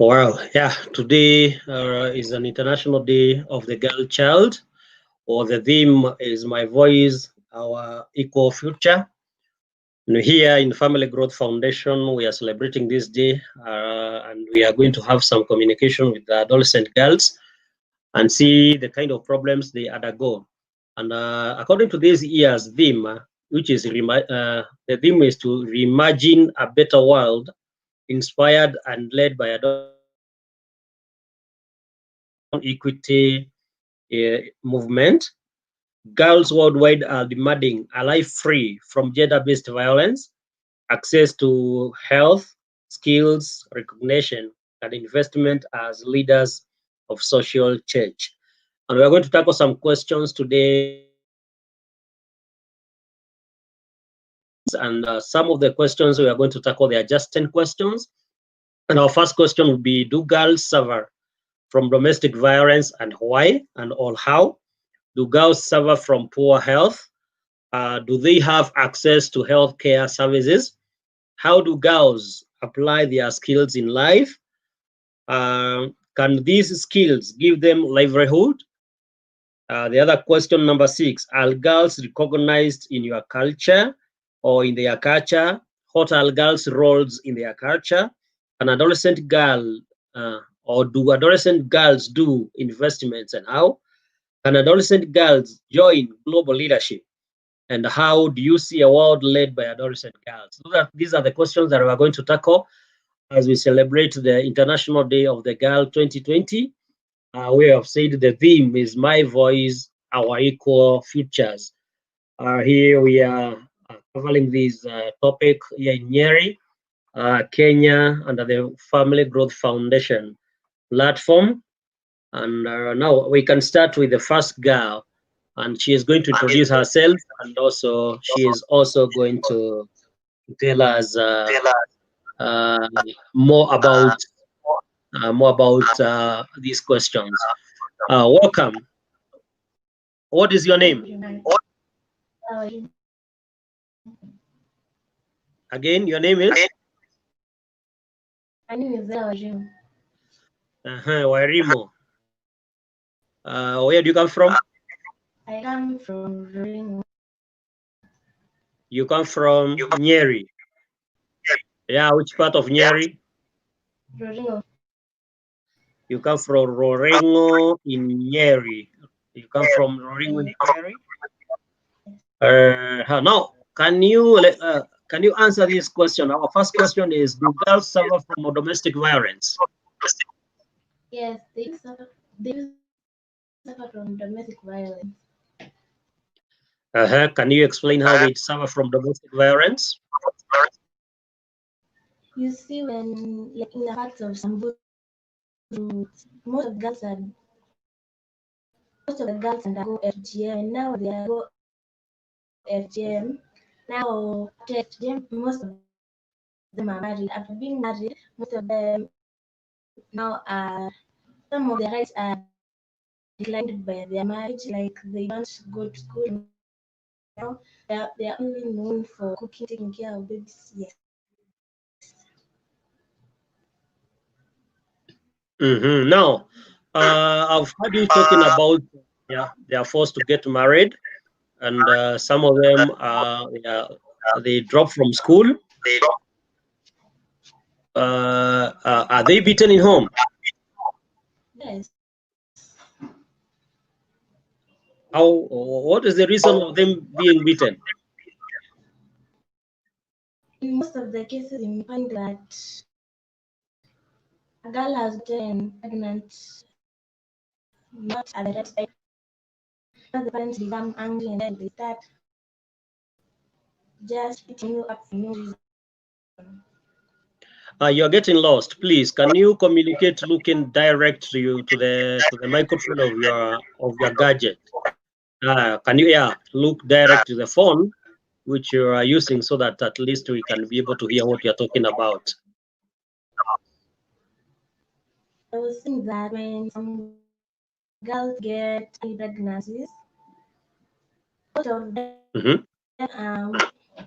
Well, yeah, today is an International Day of the Girl Child, or the theme is My Voice, Our Equal Future. Here in Family Growth Foundation, we are celebrating this day, and we are going to have some communication with the adolescent girls and see the kind of problems they undergo. And according to this year's theme, which is the theme is to reimagine a better world inspired and led by equity movement. Girls worldwide are demanding a life free from gender-based violence, access to health, skills, recognition, and investment as leaders of social change. And we're going to tackle some questions today. And some of the questions we are going to tackle, they are just 10 questions. And our first question would be, do girls suffer from domestic violence and why and or how? Do girls suffer from poor health? Do they have access to healthcare services? How do girls apply their skills in life? Can these skills give them livelihood? The other question, number 6, are girls recognized in your culture or in their culture? What are girls' roles in their culture? An adolescent girl, or do adolescent girls do investments, and how? Can adolescent girls join global leadership? And how do you see a world led by adolescent girls? These are the questions that we are going to tackle as we celebrate the International Day of the Girl 2020. We have said the theme is My Voice, Our Equal Futures. Here we are covering this topic here in Nyeri, Kenya, under the Family Growth Foundation platform. And now we can start with the first girl, and she is going to introduce herself, and also she is also going to tell us uh, more about these questions. Welcome. What is your name? Again, your name is? My name is Ella. Wairimo. Where do you come from? I come from Ringo. You come from Nyeri. Yeah, which part of Nyeri? Ringo. You come from Rorengo in Nyeri. You come from Rorengo in Nyeri. Now, can you answer this question? Our first question is: do girls suffer from domestic violence? Yes, they suffer from domestic violence. Can you explain how they suffer from domestic violence? You see, when like in the parts of Samburu, most of the girls undergo FGM, and now they undergo FGM. Now after FGM, most of them are married. After being married, most of them now are some of their rights are declined by their marriage, like they don't go to school now. They are only known for cooking, taking care of babies. Yes. Now, I've heard you talking about they are forced to get married, and some of them they drop from school. Are they beaten in home? Yes. How? What is the reason of them being beaten? In most of the cases, you find that a girl has gotten pregnant not at the right time. Now the parents become angry and then they start just beating you up for no reason. You're getting lost. Please, can you communicate looking direct to the microphone of your gadget? Can you look direct to the phone which you are using so that at least we can be able to hear what you're talking about? I was saying that when some girls get pregnancies, most of them Mhm.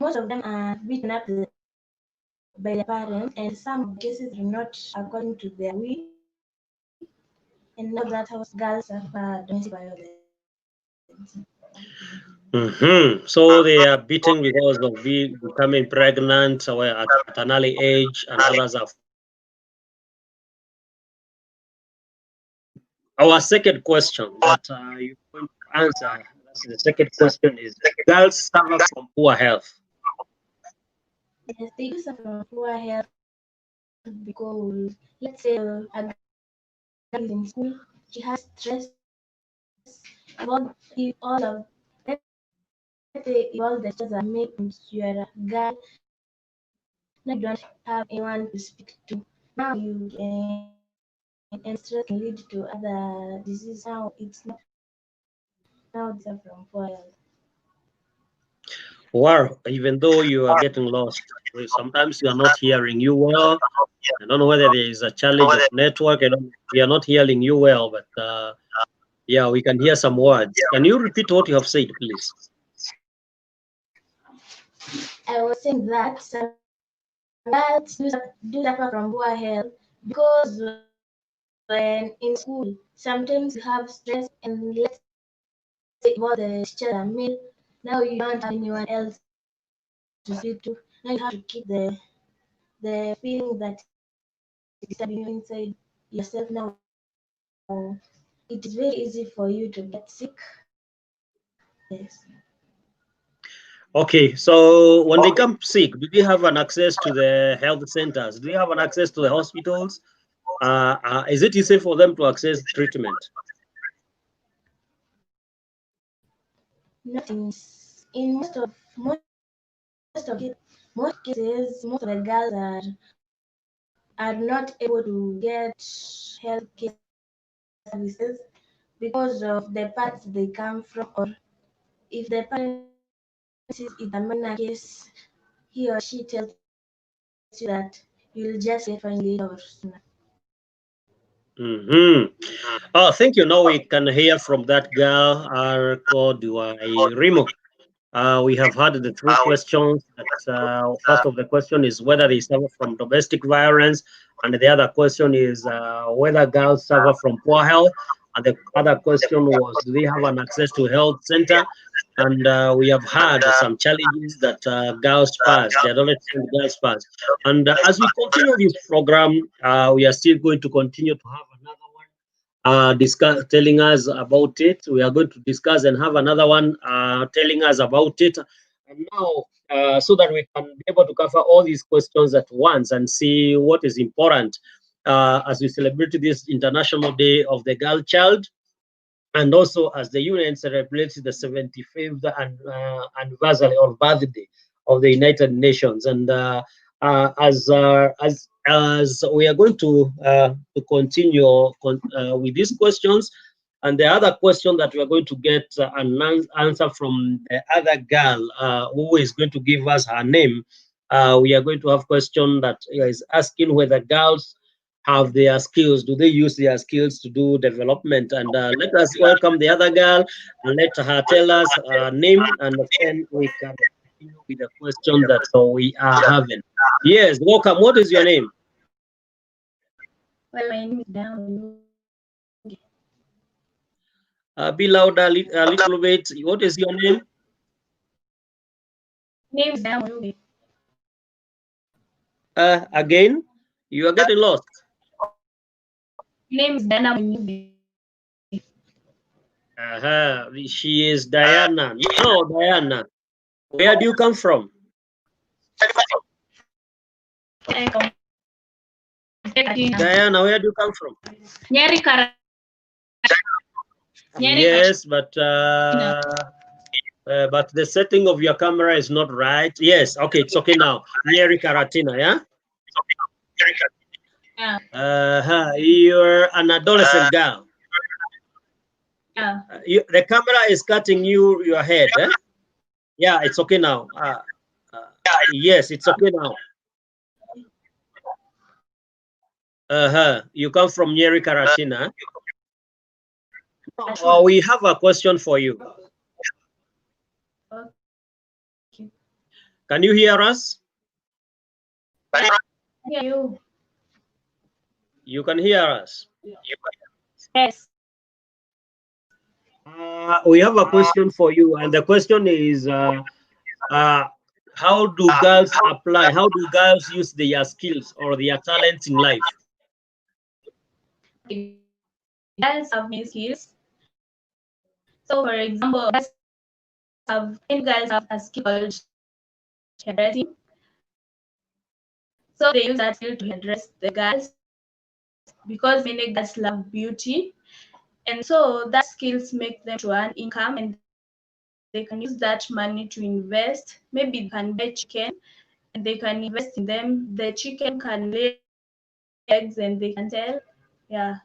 most of them are beaten up by their parents, and some cases are not according to their will. And now that house girls suffer domestic violence. So they are beaten because of becoming pregnant or at an early age, and others are. Our second question that you're going to answer, that's the second question, is girls suffer from poor health. Yes, they do suffer from poor health because, let's say, a girl is in school, she has stress. All of, let's say, if all the stress are made and you're a girl, now you don't have anyone to speak to. Now you and stress can lead to other diseases. Now it's not now they suffer from poor health. Or even though you are getting lost, sometimes you are not hearing you well. I don't know whether there is a challenge of network. We are not hearing you well, but yeah, we can hear some words. Can you repeat what you have said, please? I was saying that some girls do suffer from poor health because when in school, sometimes you have stress, and let's say all the teachers are male, now you don't have anyone else to speak to. Now you have to keep the feeling that is disturbing you inside yourself. Now it is very easy for you to get sick. Yes. Okay, so when they come sick, do they have an access to the health centers? Do they have an access to the hospitals? Is it easy for them to access treatment? Not in most cases, most of the girls are not able to get health care services because of the parts they come from, or if the parent is a minor case, he or she tells you that you'll just get fine later or sooner. Oh, thank you. Now we can hear from that girl, called Rimo. We have had the three questions. First of the question is whether they suffer from domestic violence, and the other question is whether girls suffer from poor health, and the other question was do they have an access to health center? And we have had some challenges that girls pass, the adolescent girls pass. And as we continue this program, we are still going to continue to have another one telling us about it. We are going to discuss and have another one telling us about it. And now, so that we can be able to cover all these questions at once and see what is important as we celebrate this International Day of the Girl Child, and also as the UN celebrates the 75th anniversary or birthday of the United Nations. And as we are going to continue with these questions, and the other question that we are going to get an answer from the other girl who is going to give us her name. We are going to have question that is asking whether girls have their skills. Do they use their skills to do development? And let us welcome the other girl and let her tell us her name, and then we can continue with the question that we are having. Yes, welcome. What is your name? Well, my name is Diana. Be louder a little bit. What is your name? Name is Diana. Again, you are getting lost. Name is Diana. She is Diana. No, Diana. Where do you come from? Diana, where do you come from? Nyeri Yes, but the setting of your camera is not right. Yes, okay, it's okay now. Nyeri Karatina, yeah? You're an adolescent girl. Yeah. The camera is cutting your head, eh? Yeah, it's okay now. Yes, it's okay now. You come from Nyeri Karatina. We have a question for you. Okay. Can you hear us? Hear you. You can hear us. Yes. We have a question for you, and the question is, how do girls apply? How do girls use their skills or their talents in life? Girls have many skills. So, for example, many girls have a skill called hairdressing. So they use that skill to hairdress the girls because many girls love beauty. And so that skills make them to earn income, and they can use that money to invest. Maybe they can buy chicken and they can invest in them. The chicken can lay eggs and they can sell. Yeah.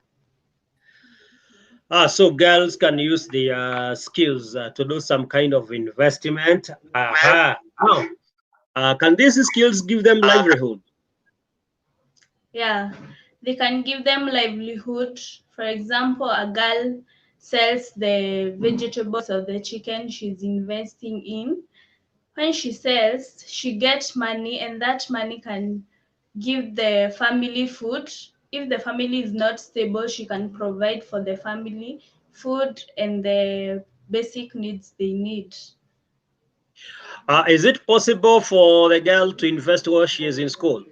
So girls can use their skills to do some kind of investment. Now, can these skills give them livelihood? Yeah, they can give them livelihood. For example, a girl sells the vegetables of the chicken she's investing in. When she sells, she gets money, and that money can give the family food. If the family is not stable, she can provide for the family food and the basic needs they need. Is it possible for the girl to invest while she is in school?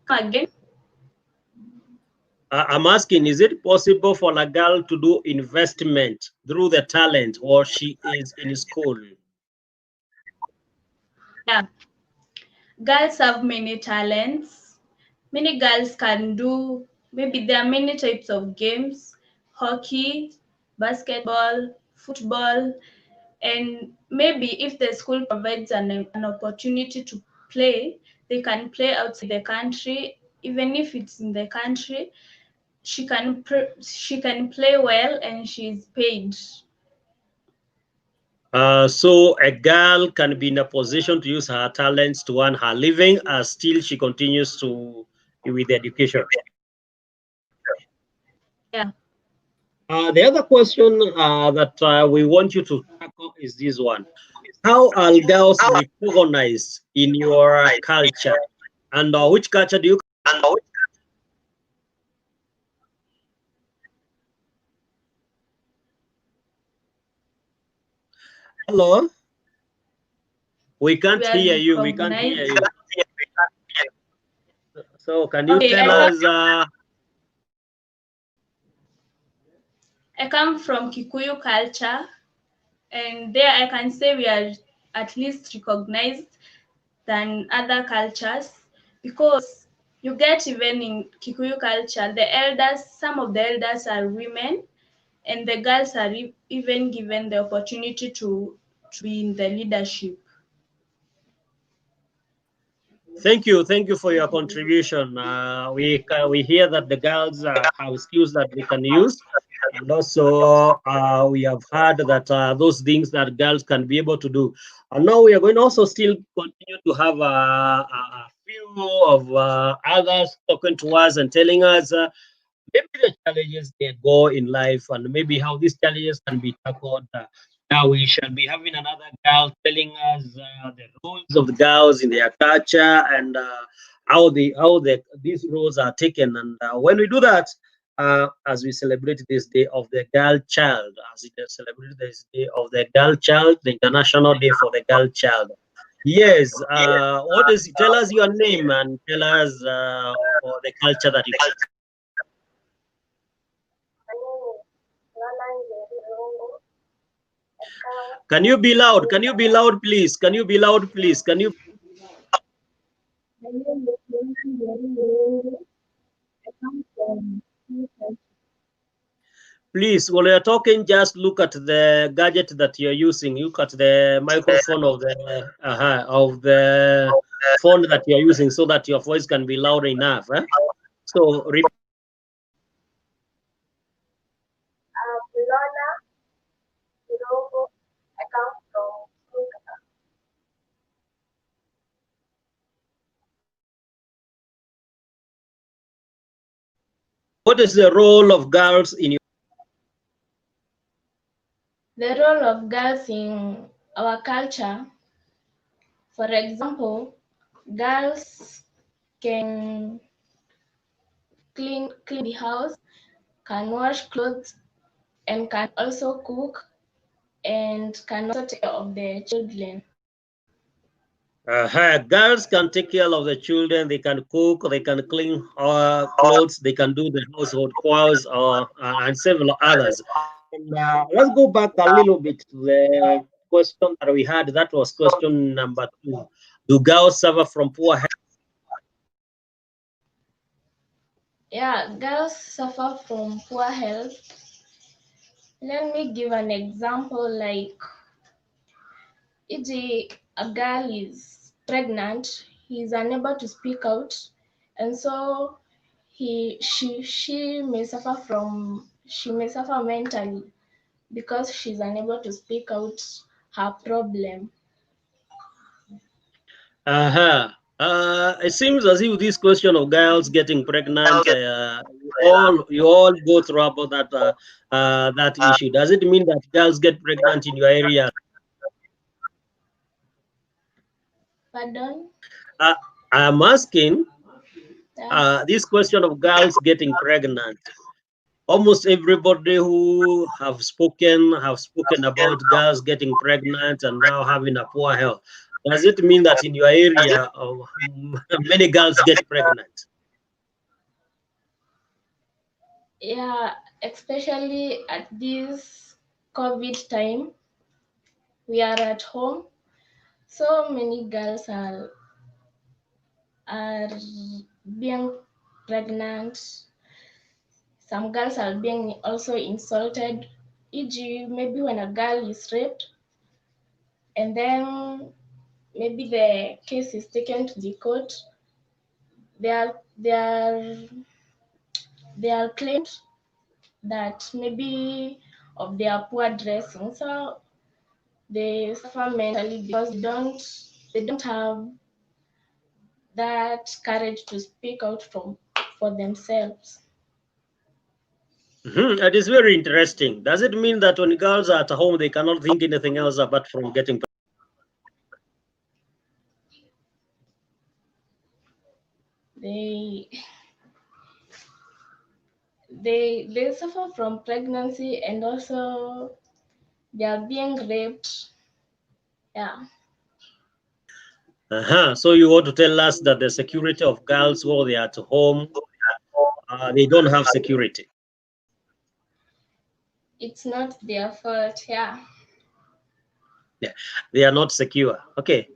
Come again? I'm asking, is it possible for a girl to do investment through the talent while she is in school? Yeah. Girls have many talents. Many girls can do, maybe there are many types of games: hockey, basketball, football, and maybe if the school provides an opportunity to play, they can play outside the country. Even if it's in the country, she can play well and she's paid. So a girl can be in a position to use her talents to earn her living, as still she continues to with education. Yeah. The other question that we want you to tackle is this one: how are girls recognized in your culture, and which culture do you? Hello, we We can't are hear you. We can't hear recognized. you. So can you Okay, tell us? I come from Kikuyu culture, and there I can say we are at least recognized than other cultures, because you get, even in Kikuyu culture, the elders, some of the elders are women, and the girls are even given the opportunity to be in the leadership. Thank you for your contribution. We hear that the girls have skills that they can use, and also we have heard that those things that girls can be able to do. And now we are going to also still continue to have a few of others talking to us and telling us maybe the challenges they go in life and maybe how these challenges can be tackled. Now we shall be having another girl telling us the roles of the girls in their culture and how these roles are taken. And when we do that, as we celebrate this day of the girl child, as we celebrate this day of the girl child, the International Day for the Girl Child. Yes. What is? Tell us your name and tell us for the culture that you. Can you be loud? Can you be loud, please? Can you be loud, please? Can you please, while you're talking, just look at the gadget that you're using. Look at the microphone of the phone that you're using, so that your voice can be loud enough. So, what is the role of girls in your? The role of girls in our culture, for example, girls can clean the house, can wash clothes, and can also cook, and can also take care of the children. Girls can take care of the children. They can cook. They can clean clothes. They can do the household chores, and several others. And, let's go back a little bit to the question that we had. That was question number 2. Do girls suffer from poor health? Yeah, girls suffer from poor health. Let me give an example, like e.g. a girl is pregnant, he is unable to speak out, and so she may suffer mentally because she's unable to speak out her problem. It seems as if this question of girls getting pregnant, you all go through about that issue. Does it mean that girls get pregnant in your area? Pardon? I'm asking Yeah. this question of girls getting pregnant. Almost everybody who have spoken about girls getting pregnant and now having a poor health. Does it mean that in your area, many girls get pregnant? Yeah, especially at this COVID time, we are at home. So many girls are being pregnant. Some girls are being also insulted, e.g., maybe when a girl is raped, and then maybe the case is taken to the court, they are claimed that maybe of their poor dressing, so they suffer mentally because they don't have that courage to speak out for themselves. It is very interesting. Does it mean that when girls are at home, they cannot think anything else apart from getting pregnant? They they suffer from pregnancy, and also they are being raped. Yeah. So you want to tell us that the security of girls while they are at home, they don't have security? It's not their fault. Yeah. Yeah, they are not secure. Okay.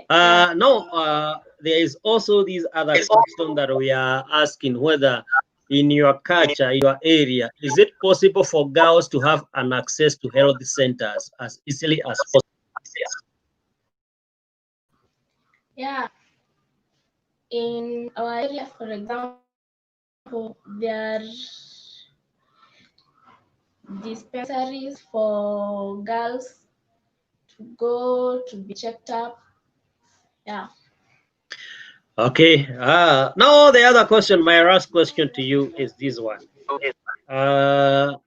Yeah. No, there is also this other question that we are asking, whether in your culture, your area, is it possible for girls to have an access to health centers as easily as possible? Yeah. In our area, for example, there are dispensaries for girls to go to be checked up. Yeah. Okay. Now the other question, my last question to you is this one. Uh,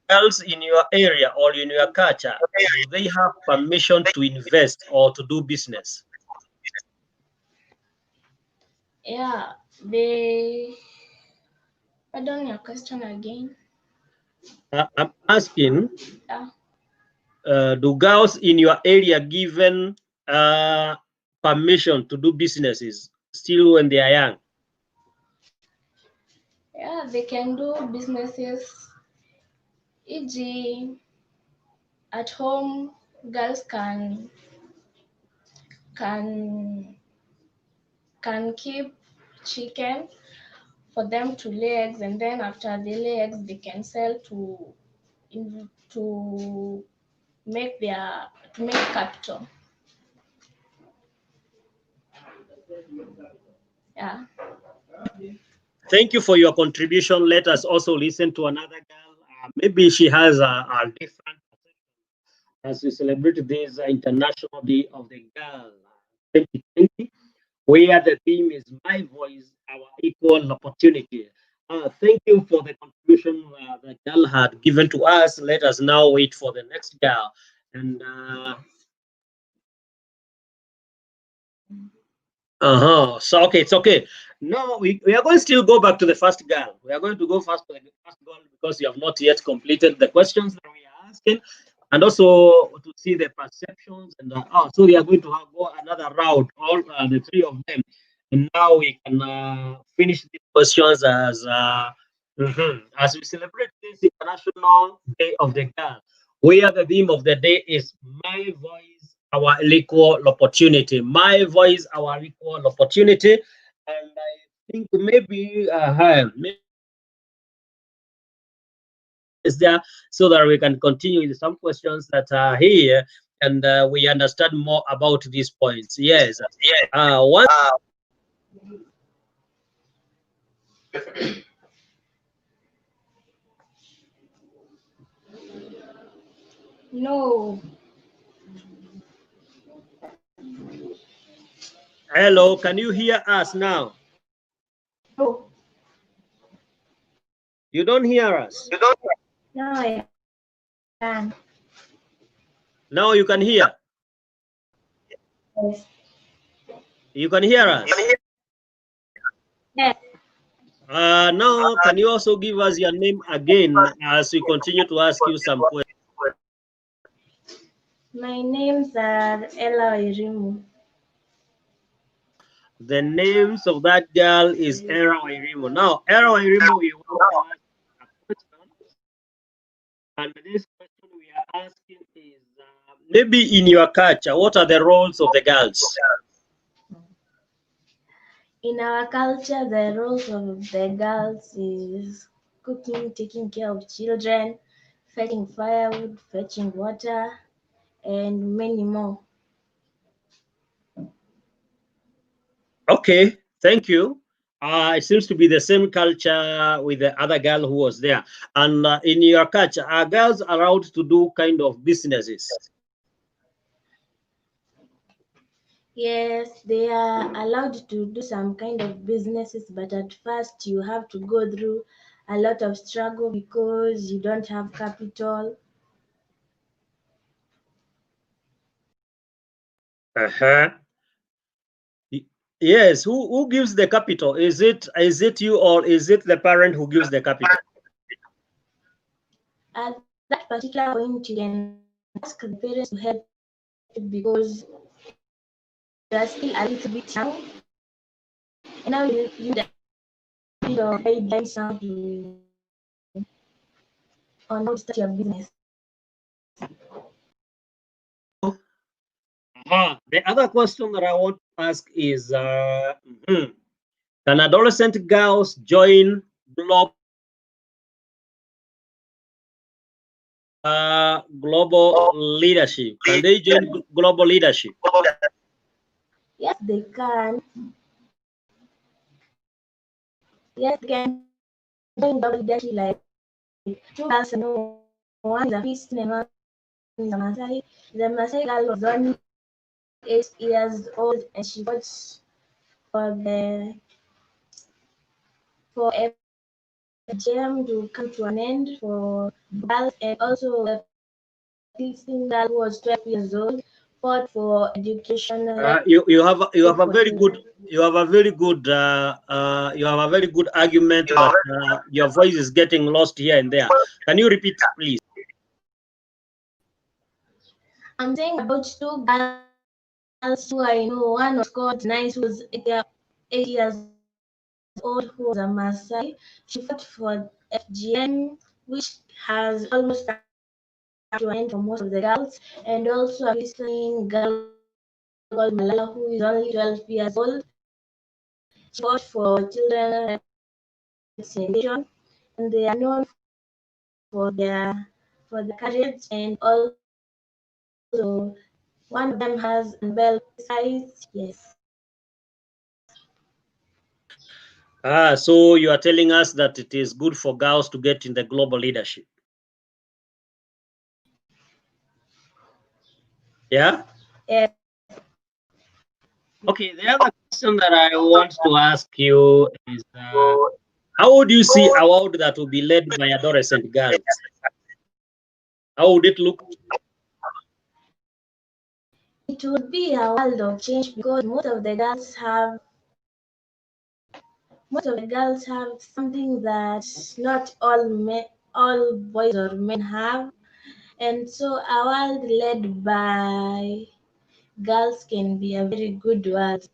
Girls in your area or in your culture, do they have permission to invest or to do business? Yeah. They. Pardon your question again. I'm asking, Yeah. do girls in your area given permission to do businesses still when they are young? Yeah, they can do businesses, e.g., at home. Girls can can keep chicken for them to lay eggs, and then after they lay eggs, they can sell to make capital. Yeah. Thank you for your contribution. Let us also listen to another girl. Maybe she has a different as we celebrate this International Day of the Girl 2020, where the theme is My Voice, Our Equal Opportunity. Thank you for the contribution the girl had given to us. Let us now wait for the next girl. And So okay, it's okay. Now we are going to still go back to the first girl. We are going to go first to the first girl because you have not yet completed the questions that we are asking, and also to see the perceptions. And so we are going to go another round, all the three of them, and now we can finish these questions as we celebrate this International Day of the Girl. Where the theme of the day is my voice, our equal opportunity. My voice, our equal opportunity. And I think maybe is there so that we can continue with some questions that are here and we understand more about these points. Yes. One. No. Hello, can you hear us now? No. You don't hear us? No, I can. Now you can hear. Yes. You can hear us. Yes. Now, can you also give us your name again as we continue to ask you some questions? My names are Ella Irimu. The names of that girl is Era Wairimu. Now, Era Wairimu, we want to ask a question. And this question we are asking is maybe in your culture, what are the roles of the girls? In our culture, the roles of the girls is cooking, taking care of children, fetching firewood, fetching water, and many more. Okay, thank you. It seems to be the same culture with the other girl who was there. And in your culture, are girls allowed to do kind of businesses? Yes, they are allowed to do some kind of businesses, but at first you have to go through a lot of struggle because you don't have capital. Uh-huh. Yes, who gives the capital? Is it you or is it the parent who gives the capital? At that particular point, you can ask the parents to help because you are still a little bit young, and now you need a bit of guidance on how to start your business. The other question that I want to ask is can adolescent girls join global leadership? Can they join global leadership? Yes, they can. Yes, they can join double leadership like two girls and one is a Christian and one is a Maasai. The Maasai girl was only 8 years old and she fought for FGM to come to an end for girls, and also the Christian girl who was 12 years old fought for education. You have a For very good children. you have a very good argument, but your voice is getting lost here and there. Can you repeat, please? I'm saying about two girls who I know. One was called Nice, who was 8 years old, who was a Maasai. She fought for FGM, which has almost come to an end for most of the girls, and also a Christian girl called Malala, who is only 12 years old. She fought for children education, and they are known for their courage, and also one of them has a Nobel Prize. Yes. So you are telling us that it is good for girls to get in the global leadership. Yeah? Yes. Okay, the other question that I want to ask you is how would you see a world that will be led by adolescent girls? How would it look? it would be a world of change because most of the girls have something that not all boys or men have, and so a world led by girls can be a very good world.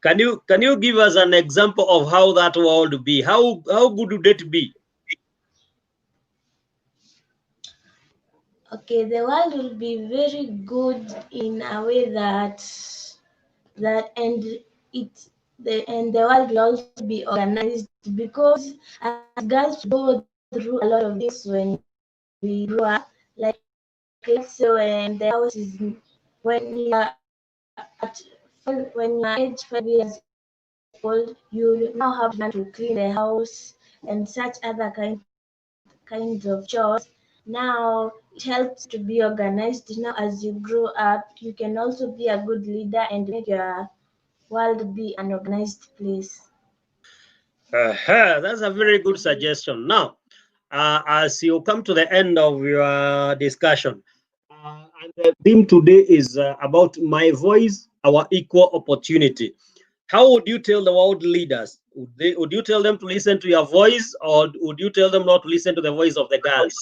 Can you give us an example of how that world would be? How good would it be? Okay, the world will be very good in a way that and the world will also be organized because as girls go through a lot of things when we grow up. Like let's say when the house is when you are when you are age 5 years old, you now have to clean the house and such other kinds of chores. Now it helps to be organized. Now as you grow up, you can also be a good leader and make your world be an organized place. That's a very good suggestion. Now, as you come to the end of your discussion, and the theme today is about my voice, our equal opportunity. How would you tell the world leaders? Would you tell them to listen to your voice, or would you tell them not to listen to the voice of the girls?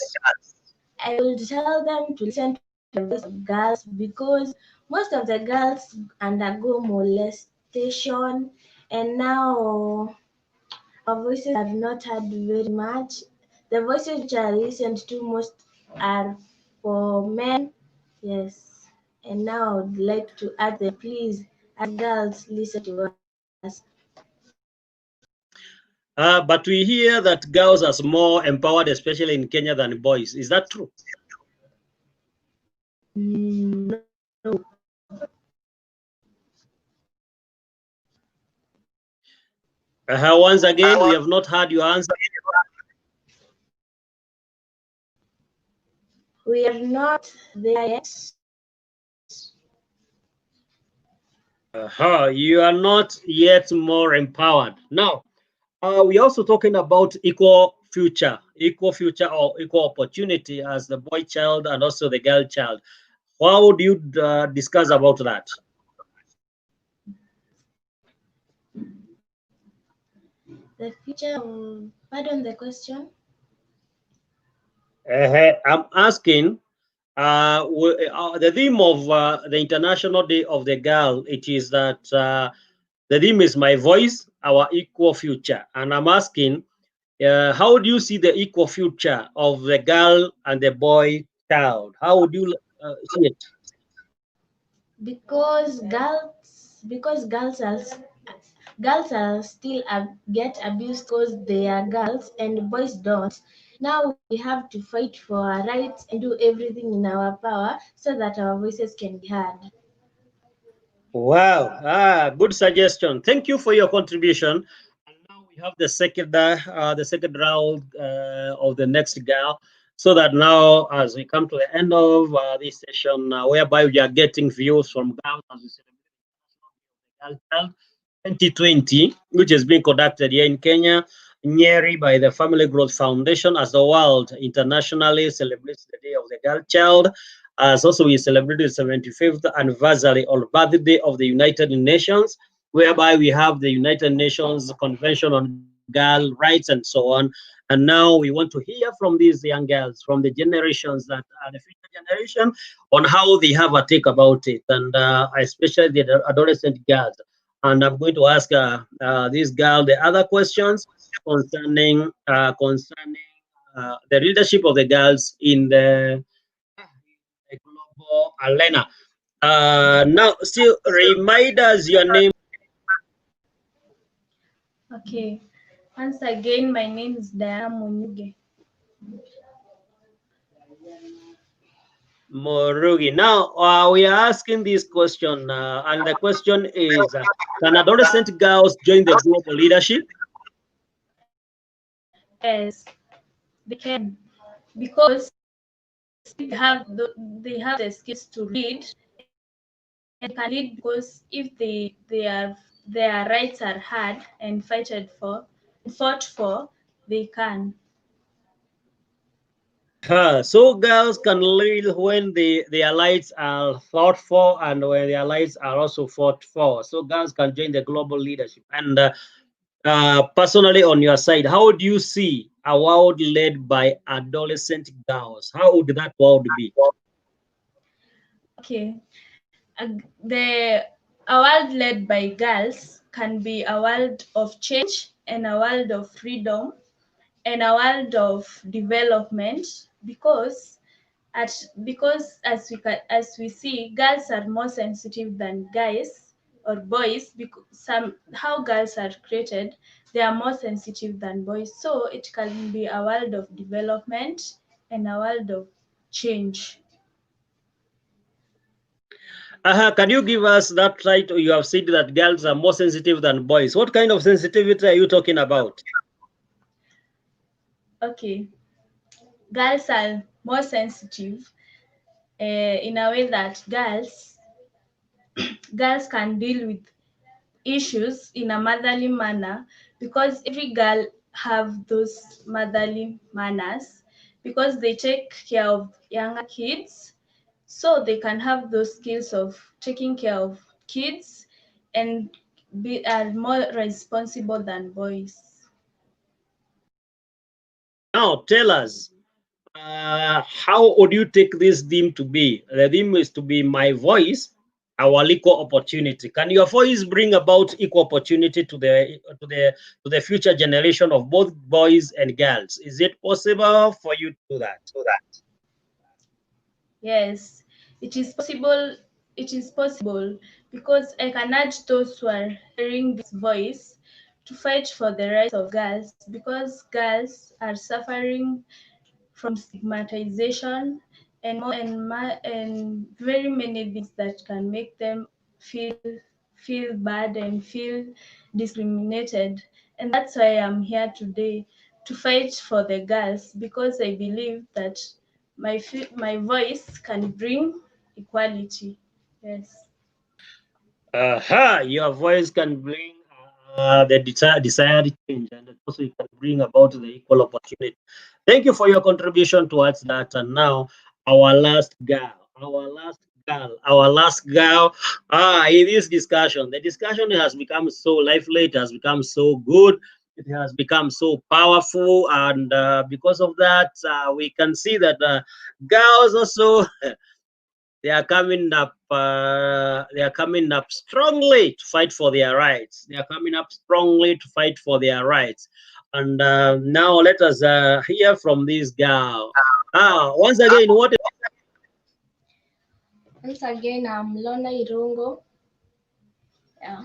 I would tell them to listen to the voice of girls because most of the girls undergo molestation, and now our voices are not heard very much. The voices which are listened to most are for men. Yes. And now I would like to ask them, please, as girls, listen to us. But we hear that girls are more empowered, especially in Kenya, than boys. Is that true? No. Once again, we have not heard your answer. We are not there yet. You are not yet more empowered. Now, we're also talking about equal future or equal opportunity as the boy child and also the girl child. How would you discuss about that? The future, pardon the question. I'm asking the theme of the International Day of the Girl. It is that the theme is my voice, our equal future. And I'm asking, how do you see the equal future of the girl and the boy child? How would you see it? Because girls are still get abused because they are girls and boys don't. Now we have to fight for our rights and do everything in our power so that our voices can be heard. Wow, good suggestion. Thank you for your contribution. And now we have the second round of the next girl. So that now, as we come to the end of this session, whereby we are getting views from girls as we celebrate Girl Child 2020, which is being conducted here in Kenya, Nyeri by the Family Growth Foundation, as the world internationally celebrates the Day of the Girl Child. As also we celebrated the 75th anniversary or birthday of the United Nations, whereby we have the United Nations Convention on Girl Rights and so on. And now we want to hear from these young girls, from the generations that are the future generation, on how they have a take about it, and especially the adolescent girls. And I'm going to ask this girl the other questions concerning the leadership of the girls in the global arena. Now, still remind us your name. Okay. Once again, my name is Diana Munyuge. Morugi. Now, we are asking this question, and the question is can adolescent girls join the global leadership? Yes, they can, because they have the skills to lead, and can lead because if their rights are heard and fought for, they can. So girls can lead when their lights are fought for and when their lights are also fought for. So girls can join the global leadership. And personally, on your side, how do you see a world led by adolescent girls? How would that world be? Okay. A world led by girls can be a world of change and a world of freedom and a world of development because as we see, girls are more sensitive than guys or boys because how girls are created, they are more sensitive than boys. So it can be a world of development and a world of change. Can you give us that right? You have said that girls are more sensitive than boys. What kind of sensitivity are you talking about? Okay, girls are more sensitive in a way that girls can deal with issues in a motherly manner because every girl have those motherly manners because they take care of younger kids, so they can have those skills of taking care of kids and are more responsible than boys. Now, tell us, how would you take this theme to be? The theme is to be my voice, our equal opportunity. Can your voice bring about equal opportunity to the future generation of both boys and girls? Is it possible for you to do that? Yes, it is possible. It is possible because I can urge those who are hearing this voice to fight for the rights of girls because girls are suffering from stigmatization and very many things that can make them feel bad and feel discriminated. And that's why I'm here today to fight for the girls because I believe that my voice can bring equality. Yes. Your voice can bring the desired change, and also you can bring about the equal opportunity. Thank you for your contribution towards that. And now, our last girl, our last girl. In this discussion, the discussion has become so lively, it has become so good, it has become so powerful, and because of that, we can see that girls also they are coming up. They are coming up strongly to fight for their rights. They are coming up strongly to fight for their rights. And now let us hear from this girl. Once again, what? Once again, I'm Lona Irungo. Yeah.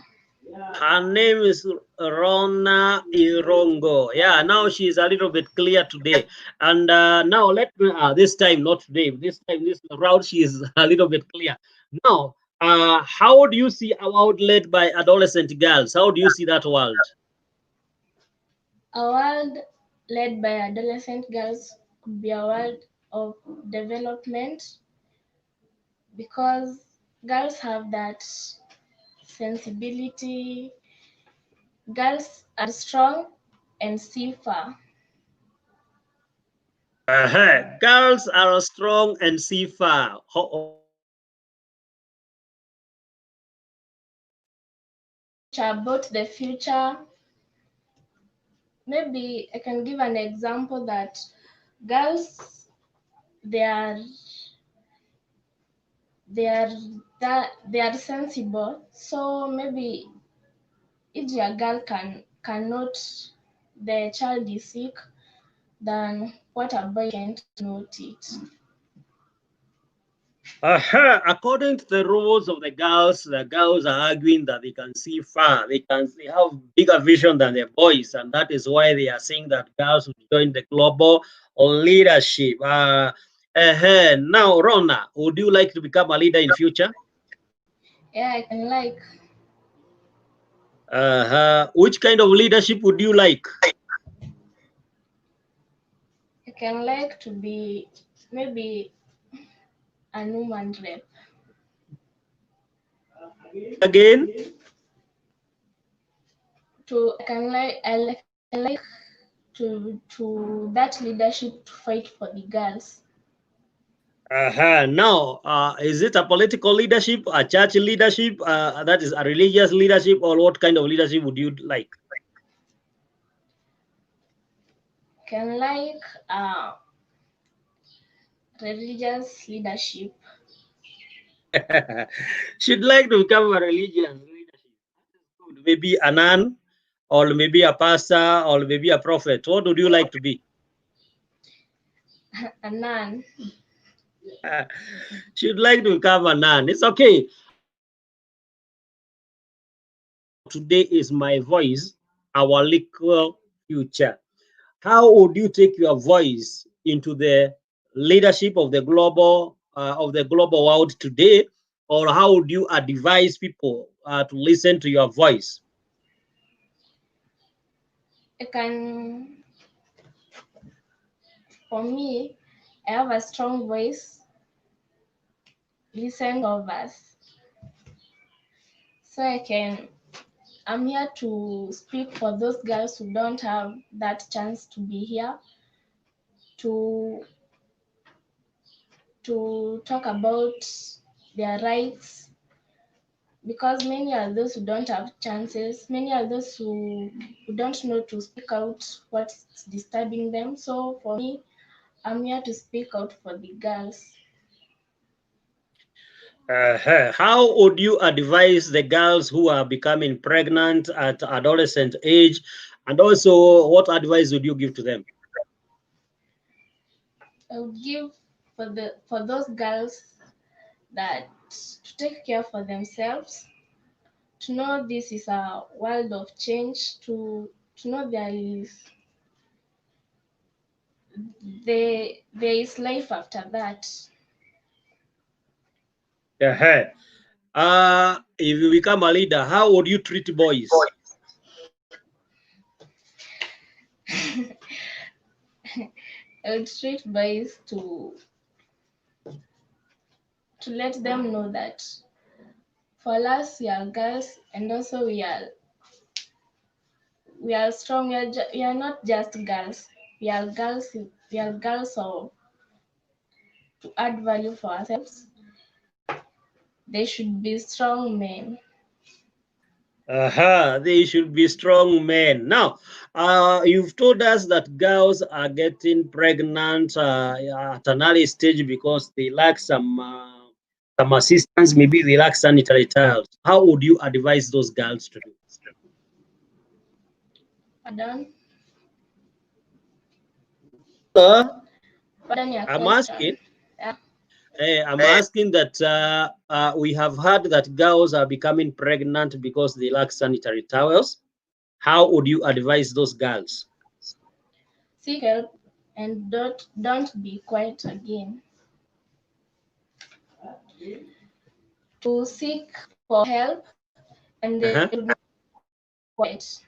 Her name is Rona Irongo. Yeah, now she's a little bit clear today. And now let me, this time, not today, this time, this round, she is a little bit clear. Now, how do you see a world led by adolescent girls? How do you see that world? A world led by adolescent girls could be a world of development because girls have that sensibility. Girls are strong and see far. Girls are strong and see far. Which are about the future. Maybe I can give an example that girls they are they are they are sensible. So maybe if your girl cannot the child is sick, then what a boy can't note it. According to the rules of the girls are arguing that they can see far, they have bigger vision than the boys, and that is why they are saying that girls should join the global leadership. Now, Rona, would you like to become a leader in future? Yeah, I can like Which kind of leadership would you like? I can like to be maybe a woman rep. Again? To I can like to that leadership to fight for the girls. Now, is it a political leadership, a church leadership, that is a religious leadership, or what kind of leadership would you like? Can like religious leadership. She'd like to become a religious leadership. Maybe a nun, or maybe a pastor, or maybe a prophet. What would you like to be? A nun. She'd like to become a nun. It's okay. Today is my voice, our liquid future. How would you take your voice into the leadership of the global world today, or how would you advise people to listen to your voice? For me, I have a strong voice. Listen of us. So I'm here to speak for those girls who don't have that chance to be here, to talk about their rights, because many are those who don't have chances, many are those who don't know to speak out what's disturbing them. So for me, I'm here to speak out for the girls. How would you advise the girls who are becoming pregnant at adolescent age, and also what advice would you give to them? I would give for those girls that to take care for themselves, to know this is a world of change, to know there is life after that. If you become a leader, how would you treat boys? I would treat boys to let them know that for us we are girls, and also we are strong. We are not just girls. We are girls. We are girls of to add value for ourselves. They should be strong men. They should be strong men. Now, you've told us that girls are getting pregnant at an early stage because they lack some assistance. Maybe they lack sanitary towels. How would you advise those girls to do? Pardon? Pardon your I'm question. asking. Yeah. I'm asking that we have heard that girls are becoming pregnant because they lack sanitary towels. How would you advise those girls? Seek help and don't be quiet again. To seek for help and they would not be quiet.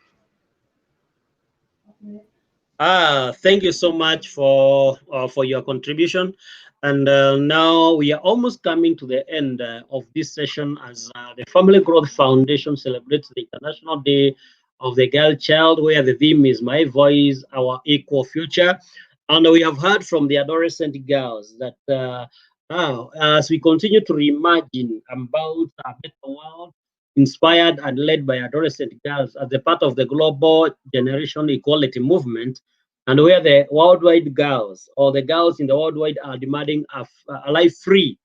Thank you so much for your contribution. And now we are almost coming to the end of this session as the Family Growth Foundation celebrates the International Day of the Girl Child, where the theme is My Voice, Our Equal Future. And we have heard from the adolescent girls that as we continue to reimagine about a better world, inspired and led by adolescent girls as a part of the global generation equality movement, and where the worldwide girls or the girls in the worldwide are demanding a life free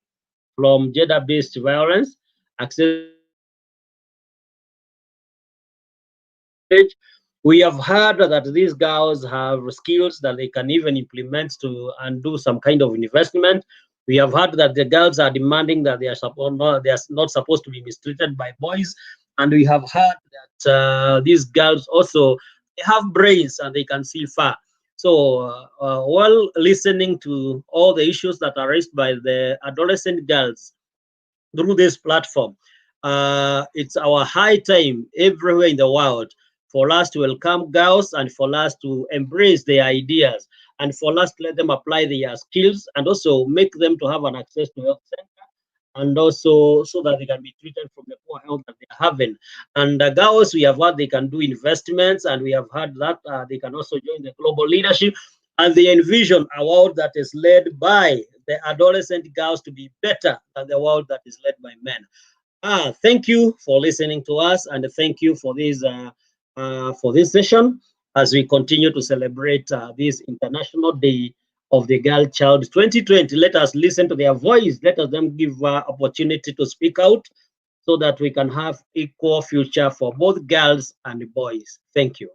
from gender-based violence, access. We have heard that these girls have skills that they can even implement to and do some kind of investment. We have heard that the girls are demanding that they are not supposed to be mistreated by boys, and we have heard that these girls also have brains and they can see far. So while listening to all the issues that are raised by the adolescent girls through this platform, it's our high time everywhere in the world for us to welcome girls and for us to embrace their ideas and for us to let them apply their skills and also make them to have an access to health center and also so that they can be treated from the poor health that they are having. And girls, we have heard they can do investments, and we have heard that they can also join the global leadership, and they envision a world that is led by the adolescent girls to be better than the world that is led by men. Thank you for listening to us, and thank you for this session as we continue to celebrate this International Day of the Girl Child 2020. Let us listen to their voice. Let us them give opportunity to speak out so that we can have equal future for both girls and boys. Thank you.